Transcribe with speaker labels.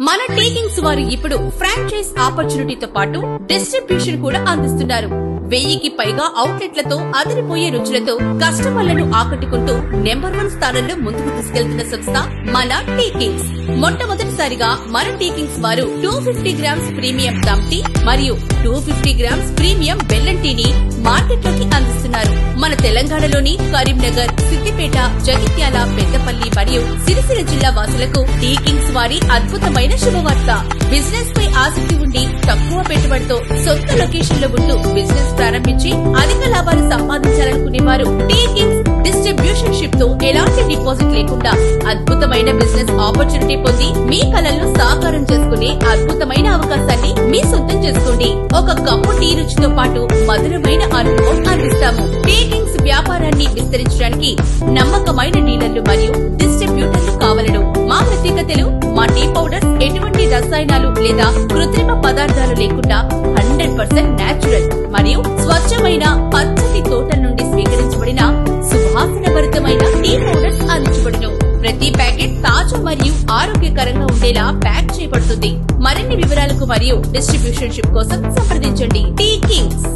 Speaker 1: మన tea Kings వారు ఇప్పుడు ఫ్రాంచైజ్ ఆపర్చునిటీతో పాటు డిస్ట్రిబ్యూషన్ కూడా అందిస్తున్నారు. 1000కి పైగా అవుట్లెట్లతో అదిరిపోయే రుచులతో కస్టమర్లను ఆకట్టుకుంటూ నెంబర్ 1 స్థానంలో ముందుకు తీసుకెళ్తున్న సంస్థ మన టీ కింగ్స్. మొట్టమొదటిసారిగా మన టీ కింగ్స్ వారు 250 గ్రామ్స్ ప్రీమియం దమ్ టీ మరియు 250 గ్రామ్స్ ప్రీమియం బెల్లం టీని మార్కెట్లోకి అందిస్తున్నారు. మన తెలంగాణలోని కరీంనగర్, సిద్దిపేట, జగిత్యాల, పెద్దపల్లి మరియు సిరిసిల్ల జిల్లా వాసులకు టీ కింగ్స్ వారి అద్భుతమైన శుభవార్త. బిజినెస్ పై ఆసక్తి ఉండి తక్కువ పెట్టుబడితో సొంత లొకేషన్ లో ఉంటూ బిజినెస్ ప్రారంభించి అధిక లాభాలు సంపాదించాలనుకునే వారు టీ కింగ్స్ డిస్ట్రిబ్యూషన్ షిప్ తో ఎలాంటి డిపాజిట్ లేకుండా అద్భుతమైన బిజినెస్ ఆపర్చునిటీ పొంది మీ కలలను సాకారం చేసుకునే అద్భుతమైన అవకాశాన్ని మీ సొంతం చేసుకోండి. ఒక కప్పు టీ రుచితో పాటు మధురమైన అనుభవం అందిస్తాము. టీ కింగ్స్ వ్యాపారాన్ని విస్తరించడానికి నమ్మకమైన డీలర్లు మరియు డిస్ట్రిబ్యూటర్లు కావలను. మా ప్రత్యేకతలు: మా టీ పౌడర్స్ ఎటువంటి రసాయనాలు లేదా కృత్రిమ పదార్థాలు లేకుండా 100% నేచురల్ మరియు స్వచ్ఛమైన పచ్చటి తోటల నుండి స్వీకరించబడిన సువాసనభరితమైన టీ పౌడర్స్ అందించబడును. ప్రతి ప్యాకెట్ తాజా మరియు ఆరోగ్యకరంగా ఉండేలా ప్యాక్ చేయబడుతుంది. మరిన్ని వివరాలకు మరియు డిస్ట్రిబ్యూషన్ షిప్ కోసం సంప్రదించండి. T Kings.